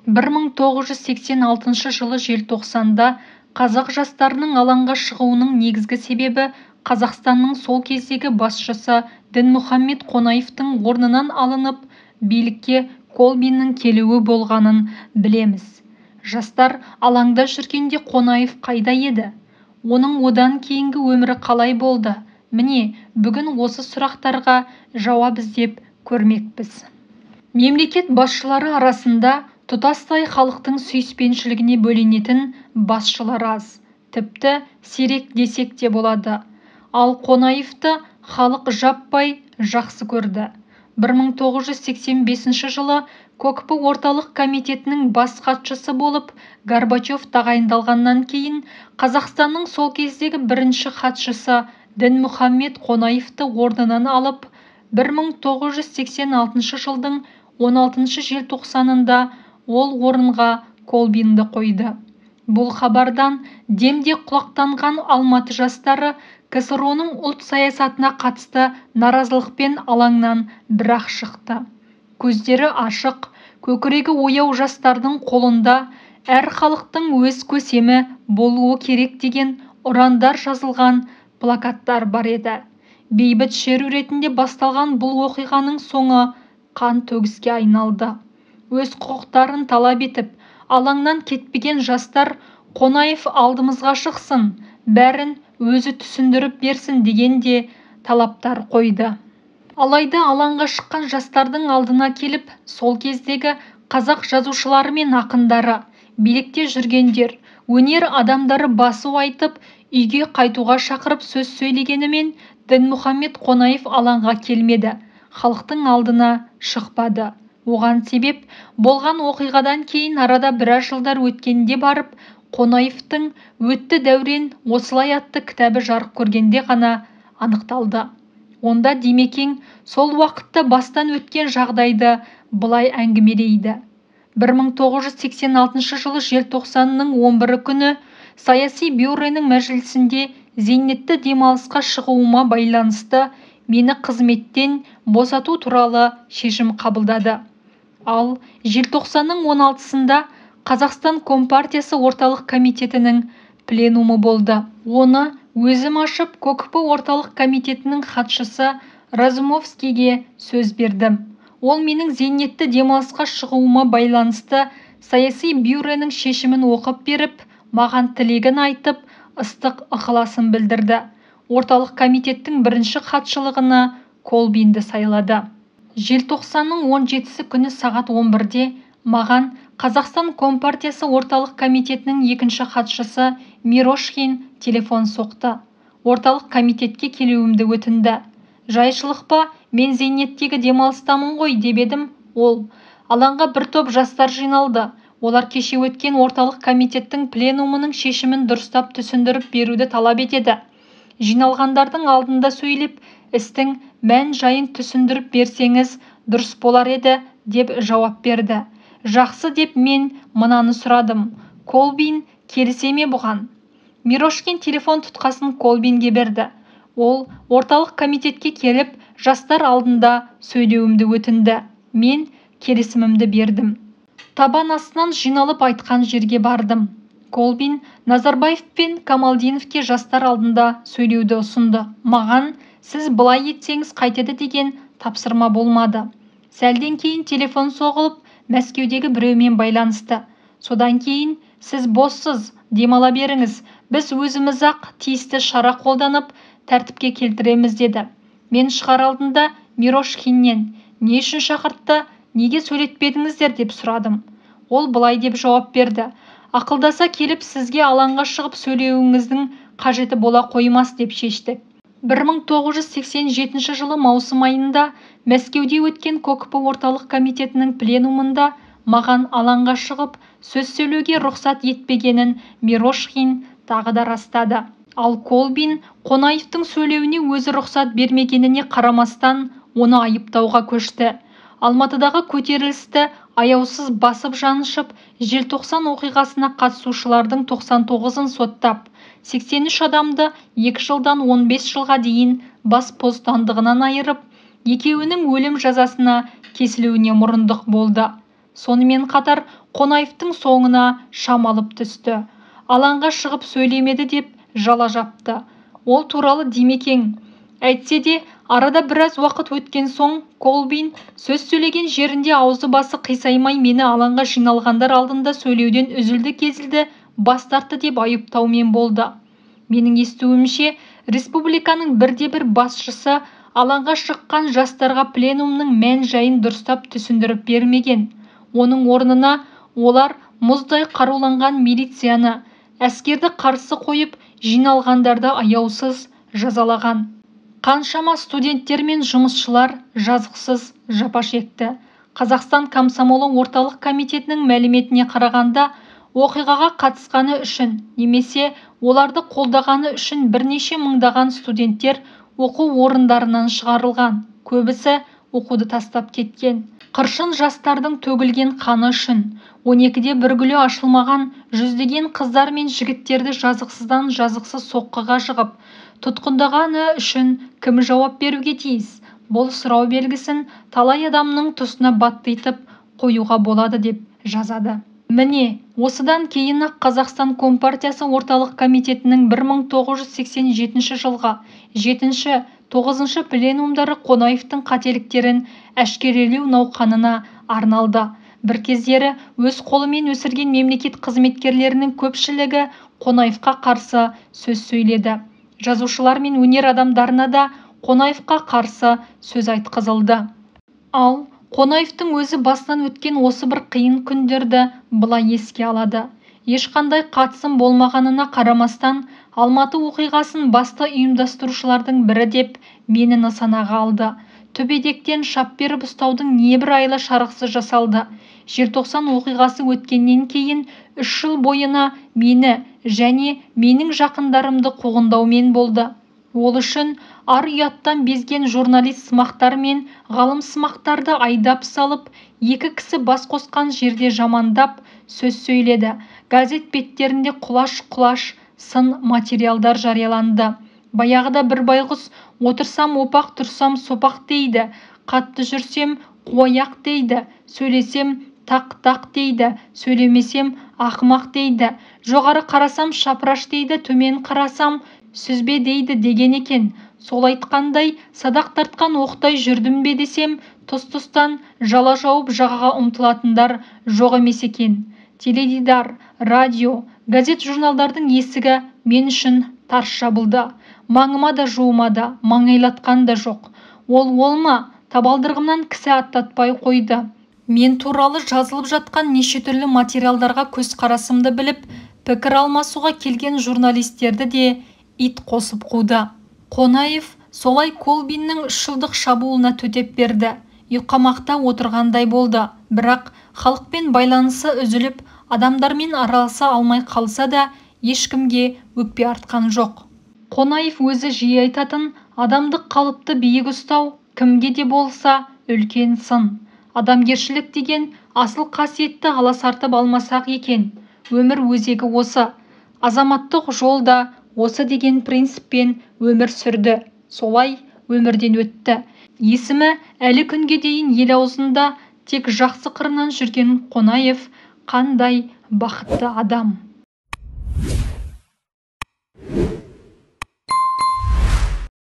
1986 жылы желтоқсанда қазақ жастарының алаңға шығуының негізгі себебі Қазақстанның сол кездегі басшысы Дінмұхаммед Қонаевтың орнынан алынып, билікке Колбиннің келуі болғанын білеміз. Жастар алаңда жүргенде Қонаев қайда еді? Оның одан кейінгі өмірі қалай болды? Міне, бүгін осы сұрақтарға жауап іздеп көрмекпіз. Мемлекет басшылары арасында тұтастай халықтың сүйіспеншілігіне бөленетін басшылар аз, тіпті сирек десек те болады. Ал Қонаевты халық жаппай жақсы көрді. 1985 жылы КОКП орталық комитетінің бас хатшысы болып Горбачев тағайындалғаннан кейін Қазақстанның сол кездегі бірінші хатшысы Дінмұхаммед Қонаевты орнынан алып, 1986 жылдың 16 желтоқсанында ол орынға Колбинді қойды. Бұл хабардан демде құлақтанған Алматы жастары КСРО-ның ұлт саясатына қатысты наразылықпен алаңнан бір-ақ шықты. Көздері ашық, көкірегі ояу жастардың қолында әр халықтың өз көсемі болуы керек деген ұрандар жазылған плакаттар бар еді. Бейбіт шеру ретінде басталған бұл оқиғаның соңы қан төгіске айналды. Өз құқықтарын талап етіп, алаңнан кетпеген жастар Қонаев алдымызға шықсын, бәрін өзі түсіндіріп берсін дегенде талаптар қойды. Алайда алаңға шыққан жастардың алдына келіп, сол кездегі қазақ жазушылары мен ақындары, билікте жүргендер, өнер адамдары басу айтып, үйге қайтуға шақырып сөз сөйлегенімен Дінмұхаммед Қонаев алаңға келмеді, халықтың алдына шықпады. Оған себеп болған оқиғадан кейін арада біраз жылдар өткенде барып, Қонаевтың «Өтті дәурен» осылай атты кітабы жарық көргенде ғана анықталды. Онда Димекең сол уақытта бастан өткен жағдайды былай әңгімелейді. 1986 жылы желтоқсанның 11 күні саяси бюроның мәжілісінде зейнетті демалысқа шығуыма байланысты мені қызметтен босату туралы шешім қабылдады. Ал желтоқсанның 16-сында Қазақстан Компартиясы орталық комитетінің пленумы болды. Оны өзім ашып, КОКП орталық комитетінің хатшысы Разумовскийге сөз бердім. Ол менің зейнетті демалысқа шығуыма байланысты саяси бюроның шешімін оқып беріп, маған тілегін айтып, ыстық ықыласын білдірді. Орталық комитеттің бірінші хатшылығына Колбинді сайлады. Желтоқсанның 17 күні сағат 11-де маған Қазақстан Компартиясы орталық комитетінің екінші хатшысы Мирошкин телефон соқты. Орталық комитетке келуімді өтінді. Жайшылық па, мен зейнеттегі демалыстамын ғой деп едім. Ол алаңға бір топ жастар жиналды. Олар кеше өткен орталық комитеттің пленумының шешімін дұрыстап түсіндіріп беруді талап етеді. Жиналғандардың алдында сөйлеп, істің мән жайын түсіндіріп берсеңіз дұрыс болар еді деп жауап берді. Жақсы деп мен мынаны сұрадым. Колбин келісе ме бұған? Мирошкин телефон тұтқасын Колбинге берді. Ол орталық комитетке келіп, жастар алдында сөйлеуімді өтінді. Мен келісімімді бердім. Табан астынан жиналып айтқан жерге бардым. Колбин Назарбаев пен Камалдиновке жастар алдында сөйлеуді ұсынды. Маған сіз былай етсеңіз қайтеді деген тапсырма болмады. Сәлден кейін телефон соғылып, Мәскеудегі біреумен байланысты. Содан кейін сіз боссыз, демала беріңіз, біз өзіміз-ақ тиісті шара қолданып тәртіпке келтіреміз деді. Мен шығар алдында Мирошкиннен не үшін шақыртты, неге сөйлетпедіңіздер деп сұрадым. Ол былай деп жауап берді. Ақылдаса келіп сізге алаңға шығып сөйлеуіңіздің қажеті бола қоймас деп шештік. 1987 жылы маусым айында Мәскеуде өткен КОКП орталық комитетінің пленумында маған алаңға шығып сөз сөйлеуге рұқсат етпегенін Мирошкин тағы да растады. Ал Колбин Қонаевтың сөйлеуіне өзі рұқсат бермегеніне қарамастан оны айыптауға көшті. Алматыдағы көтерілісті аяусыз басып жанышып, желтоқсан оқиғасына қатысушылардың 99-ын соттап, 83 адамды 2 жылдан 15 жылға дейін бас бостандығынан айырып, екеуінің өлім жазасына кесілуіне мұрындық болды. Сонымен қатар Қонаевтың соңына шамалып түсті. Алаңға шығып сөйлемеді деп жала жапты. Ол туралы демекең. Әйтсе де арада біраз уақыт өткен соң Колбин сөз сөйлеген жерінде аузы басы қисаймай мені алаңға жиналғандар алдында сөйлеуден үзілді-кесілді бас тартты деп айыптаумен болды. Менің естуімше, республиканың бірде-бір басшысы алаңға шыққан жастарға пленумның мән-жайын дұрыстап түсіндіріп бермеген. Оның орнына олар мұздай қаруланған милицияны, әскерді қарсы қойып, жиналғандарды аяусыз жазалаған. Қаншама студенттер мен жұмысшылар жазықсыз жапа шекті. Қазақстан комсомолы орталық комитетінің мәліметіне қарағанда, оқиғаға қатысқаны үшін немесе оларды қолдағаны үшін бірнеше мыңдаған студенттер оқу орындарынан шығарылған. Көбісі оқуды тастап кеткен. Қыршын жастардың төгілген қаны үшін 12-де бір гүлі ашылмаған жүздеген қыздар мен жігіттерді жазықсыздан жазықсыз соққыға жығып, тұтқындағаны үшін кім жауап беруге тиіс? Бұл сұрау белгісін талай адамның тұсына баттитып қоюға болады деп жазады. Міне, осыдан кейін-ақ Қазақстан Компартиясы орталық комитетінің 1987 жылғы 7-9 пленумдары Қонаевтың қателіктерін әшкерелеу науқанына арналды. Бір кездері өз қолымен өсірген мемлекет қызметкерлерінің көпшілігі Қонаевқа қарсы сөз сөйледі. Жазушылар мен өнер адамдарына да Қонаевқа қарсы сөз айтқызылды. Ал Қонаевтың өзі басынан өткен осы бір қиын күндерді былай еске алады. Ешқандай қатысым болмағанына қарамастан, Алматы оқиғасын басты ұйымдастырушылардың бірі деп мені нысанаға алды. Төбедектен шап беріп ұстаудың небір айлы шарықсыз жасалды. Желтоқсан оқиғасы өткеннен кейін 3 жыл бойына мені және менің жақындарымды қуғындаумен болды. Ол үшін ар-ұяттан безген журналист сымақтар мен ғалым сымақтарды айдап салып, 2 кісі бас қосқан жерде жамандап сөз сөйледі. Газет беттерінде құлаш-құлаш сын материалдар жарияланды. Баяғыда бір байғұс отырсам опақ, тұрсам сопақ дейді, қатты жүрсем қуаяқ дейді, сөйлесем тақ-тақ дейді, сөйлемесем ақымақ дейді, жоғары қарасам шапыраш дейді, төмен қарасам сүзбе дейді деген екен. Сол айтқандай садақ тартқан оқтай жүрдім бе десем, тұс-тұстан жала жауып жағаға ұмтылатындар жоқ емес екен. Теледидар, радио, газет-журналдардың есігі мен үшін тарс жабылды. Маңыма да жуымады, маңайлатқан да жоқ. Ол ма? Табалдырғымнан кісі аттатпай қойды. Мен туралы жазылып жатқан неше түрлі материалдарға көз қарасымды біліп, пікір алмасуға келген журналистерді де ит қосып қуды. Қонаев солай Колбиннің 3 жылдық шабуылына төтеп берді. Үйқамақта отырғандай болды. Бірақ халықпен байланысы үзіліп, адамдармен араласа алмай қалса да, ешкімге өкпе артқан жоқ. Қонаев өзі жиі айтатын, адамдық қалыпты биік ұстау кімге де болса үлкен сын. Адамгершілік деген асыл қасиетті аласартып алмасақ екен. Өмір өзегі осы. Азаматтық жолда осы деген принциппен өмір сүрді. Солай өмірден өтті. Есімі әлі күнге дейін ел аузында тек жақсы қырынан жүрген Қонаев қандай бақытты адам.